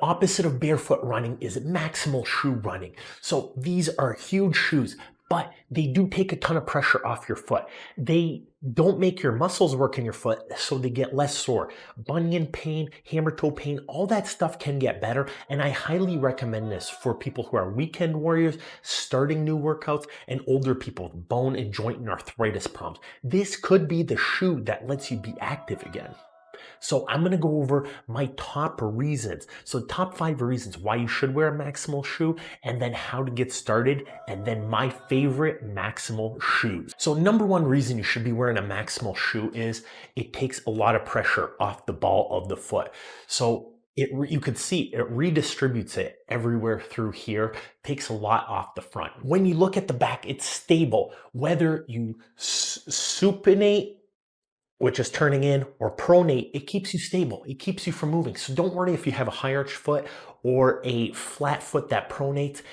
opposite of barefoot running is maximal shoe running. So these are huge shoes, but they do take a ton of pressure off your foot. They don't make your muscles work in your foot, so they get less sore. Bunion pain, hammer toe pain, all that stuff can get better, and I highly recommend this for people who are weekend warriors, starting new workouts, and older people with bone and joint and arthritis problems. This could be the shoe that lets you be active again. So I'm going to go over my top reasons. So top 5 reasons why you should wear a maximal shoe, and then how to get started, and then my favorite maximal shoes. So number 1 reason you should be wearing a maximal shoe is it takes a lot of pressure off the ball of the foot. So you could see it redistributes it everywhere through here, takes a lot off the front. When you look at the back, it's stable. Whether you supinate, which is turning in, or pronate, it keeps you stable. It keeps you from moving. So don't worry if you have a high arch foot or a flat foot that pronates.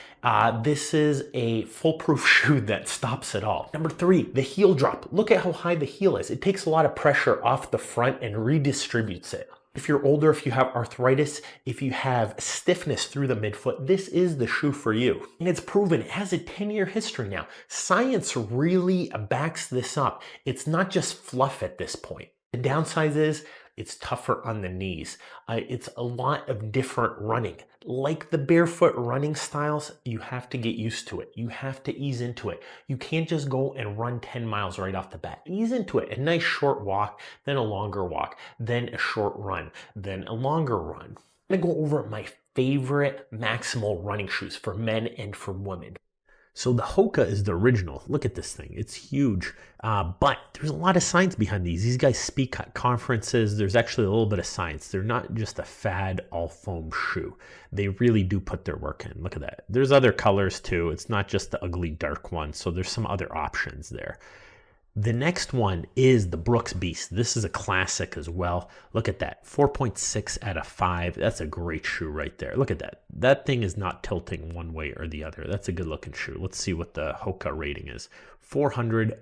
This is a foolproof shoe that stops it all. Number 3, the heel drop. Look at how high the heel is. It takes a lot of pressure off the front and redistributes it. If you're older, if you have arthritis, if you have stiffness through the midfoot, this is the shoe for you. And it's proven, it has a 10-year history now. Science really backs this up. It's not just fluff at this point. The downside is it's tougher on the knees. It's a lot of different running. Like the barefoot running styles, you have to get used to it. You have to ease into it. You can't just go and run 10 miles right off the bat. Ease into it. A nice short walk, then a longer walk, then a short run, then a longer run. I'm gonna go over my favorite maximal running shoes for men and for women. So the Hoka is the original. Look at this thing. It's huge. But there's a lot of science behind these. These guys speak at conferences. There's actually a little bit of science. They're not just a fad all foam shoe. They really do put their work in. Look at that. There's other colors too. It's not just the ugly dark one. So there's some other options there. The next one is the Brooks Beast. This is a classic as well. Look at that, 4.6 out of 5. That's a great shoe right there. Look at that. That thing is not tilting one way or the other. That's a good looking shoe. Let's see what the Hoka rating is. 400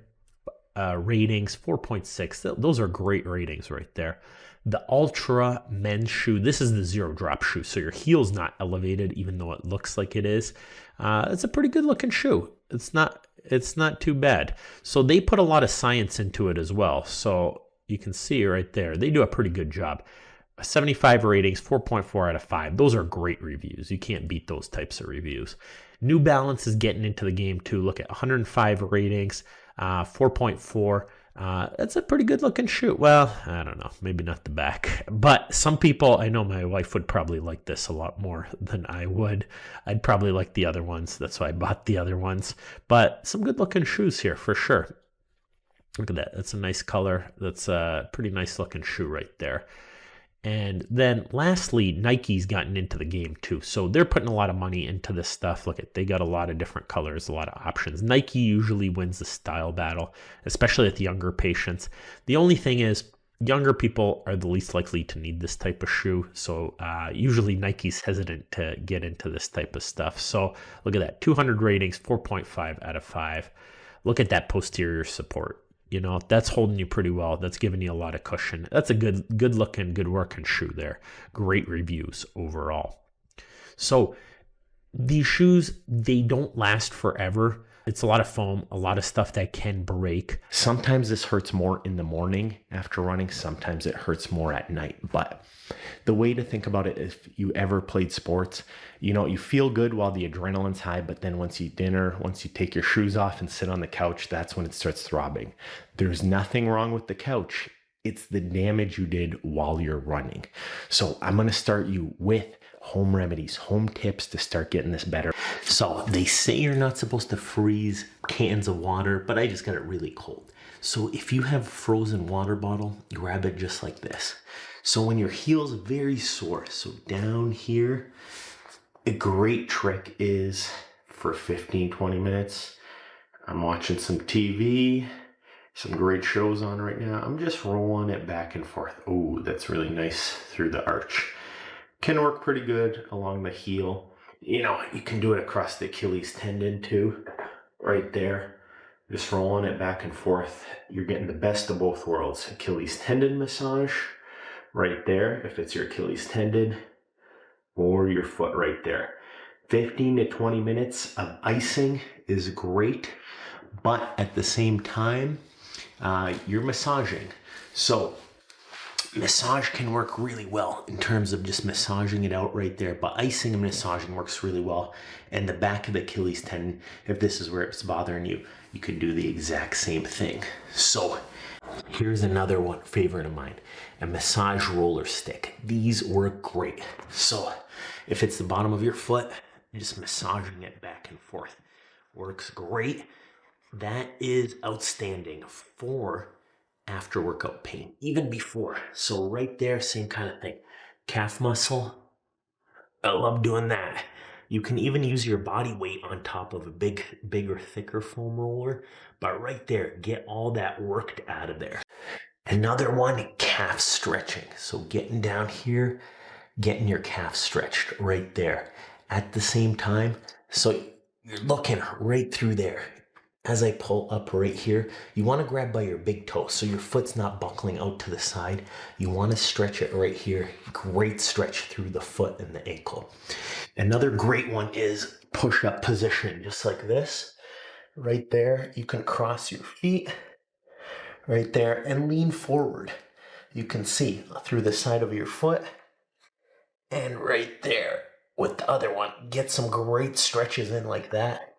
ratings, 4.6. Those are great ratings right there. The Altra men's shoe. This is the zero drop shoe. So your heel's not elevated, even though it looks like it is. It's a pretty good looking shoe. It's not too bad. So they put a lot of science into it as well. So you can see right there, they do a pretty good job. 75 ratings, 4.4 out of 5. Those are great reviews. You can't beat those types of reviews. New Balance is getting into the game too. Look at 105 ratings, 4.4. That's a pretty good looking shoe. Well, I don't know, maybe not the back, but some people, I know my wife would probably like this a lot more than I would. I'd probably like the other ones. That's why I bought the other ones, but some good looking shoes here for sure. Look at that. That's a nice color. That's a pretty nice looking shoe right there. And then lastly, Nike's gotten into the game too. So they're putting a lot of money into this stuff. Look at, they got a lot of different colors, a lot of options. Nike usually wins the style battle, especially at the younger patients. The only thing is younger people are the least likely to need this type of shoe. So usually Nike's hesitant to get into this type of stuff. So look at that, 200 ratings, 4.5 out of 5. Look at that posterior support. You know, that's holding you pretty well. That's giving you a lot of cushion. That's a good looking, good working shoe there. Great reviews overall. So these shoes, they don't last forever. It's a lot of foam, a lot of stuff that can break. Sometimes this hurts more in the morning after running. Sometimes it hurts more at night. But the way to think about it, if you ever played sports, you know, you feel good while the adrenaline's high, but then once you eat dinner, once you take your shoes off and sit on the couch, that's when it starts throbbing. There's nothing wrong with the couch. It's the damage you did while you're running. So I'm going to start you with home remedies, home tips to start getting this better. So they say you're not supposed to freeze cans of water, but I just got it really cold. So if you have a frozen water bottle, grab it just like this. So when your heel's very sore, so down here, a great trick is for 15-20 minutes, I'm watching some TV, some great shows on right now. I'm just rolling it back and forth. Oh, that's really nice through the arch. Can work pretty good along the heel. You know, you can do it across the Achilles tendon too, right there. Just rolling it back and forth. You're getting the best of both worlds. Achilles tendon massage right there, if it's your Achilles tendon. for your foot right there. 15 to 20 minutes of icing is great, but at the same time, you're massaging. So massage can work really well in terms of just massaging it out right there, but icing and massaging works really well. And the back of the Achilles tendon, if this is where it's bothering you, you could do the exact same thing. So here's another one favorite of mine, a massage roller stick. These work great. So if it's the bottom of your foot, just massaging it back and forth works great. That is outstanding for after workout pain, even before. So right there, same kind of thing. Calf muscle, I love doing that. You can even use your body weight on top of a bigger, thicker foam roller, but right there, get all that worked out of there. Another one, calf stretching. So getting down here, getting your calf stretched right there. At the same time, so you're looking right through there. As I pull up right here, you want to grab by your big toe so your foot's not buckling out to the side. You want to stretch it right here. Great stretch through the foot and the ankle. Another great one is push-up position, just like this. Right there, you can cross your feet right there and lean forward. You can see through the side of your foot. And right there with the other one, get some great stretches in like that.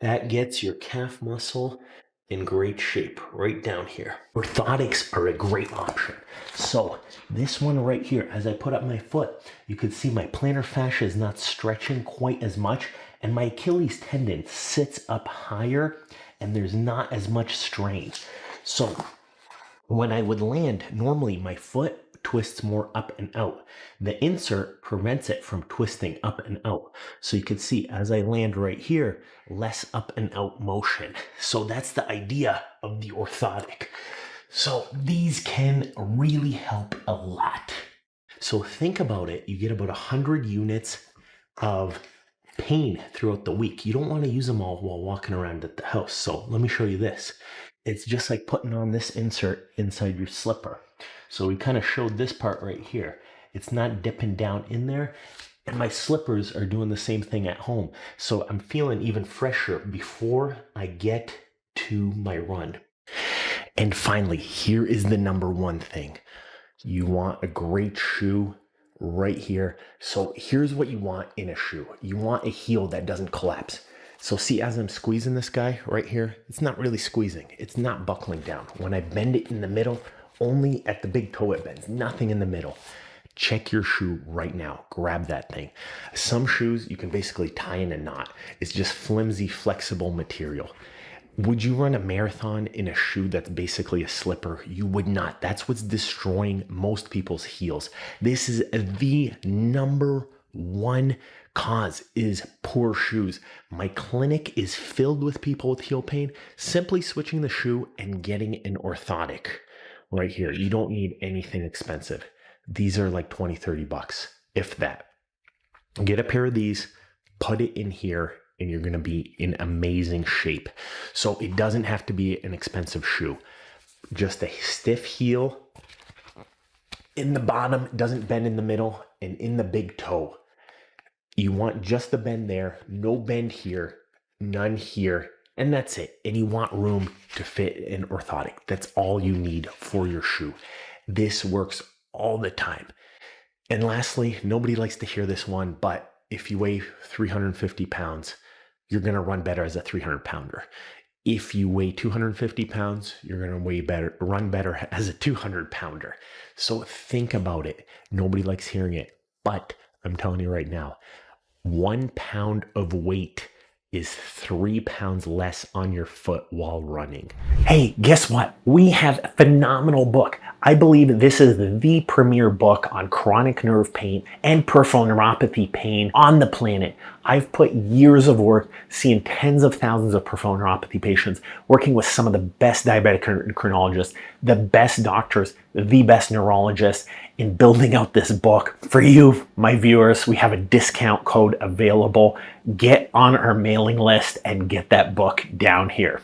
That gets your calf muscle in great shape right down here. Orthotics are a great option. So this one right here, as I put up my foot, you can see my plantar fascia is not stretching quite as much, and my Achilles tendon sits up higher and there's not as much strain. So when I would land, normally my foot twists more up and out. The insert prevents it from twisting up and out. So you can see as I land right here, less up and out motion. So that's the idea of the orthotic. So these can really help a lot. So think about it. You get about 100 units of pain throughout the week. You don't want to use them all while walking around at the house. So let me show you this. It's just like putting on this insert inside your slipper. So we kind of showed this part right here. It's not dipping down in there. And my slippers are doing the same thing at home. So I'm feeling even fresher before I get to my run. And finally, here is the number one thing. You want a great shoe right here. So here's what you want in a shoe. You want a heel that doesn't collapse. So see, as I'm squeezing this guy right here, it's not really squeezing. It's not buckling down. When I bend it in the middle, only at the big toe it bends, nothing in the middle. Check your shoe right now. Grab that thing. Some shoes you can basically tie in a knot. It's just flimsy, flexible material. Would you run a marathon in a shoe that's basically a slipper? You would not. That's what's destroying most people's heels. This is the number one cause, is poor shoes. My clinic is filled with people with heel pain. Simply switching the shoe and getting an orthotic right here. You don't need anything expensive. These are like 20, 30 bucks, if that. Get a pair of these, put it in here, and you're going to be in amazing shape. So it doesn't have to be an expensive shoe. Just a stiff heel in the bottom, doesn't bend in the middle, and in the big toe. You want just the bend there, no bend here, none here, and that's it. And you want room to fit an orthotic. That's all you need for your shoe. This works all the time. And lastly, nobody likes to hear this one, but if you weigh 350 pounds, you're going to run better as a 300 pounder. If you weigh 250 pounds, you're going to run better as a 200 pounder. So think about it. Nobody likes hearing it, but I'm telling you right now, 1 pound of weight is 3 pounds less on your foot while running. Hey, guess what? We have a phenomenal book. I believe this is the premier book on chronic nerve pain and peripheral neuropathy pain on the planet. I've put years of work seeing tens of thousands of peripheral neuropathy patients, working with some of the best diabetic endocrinologists, the best doctors, the best neurologists, in building out this book. For you, my viewers, we have a discount code available. Get on our mailing list and get that book down here.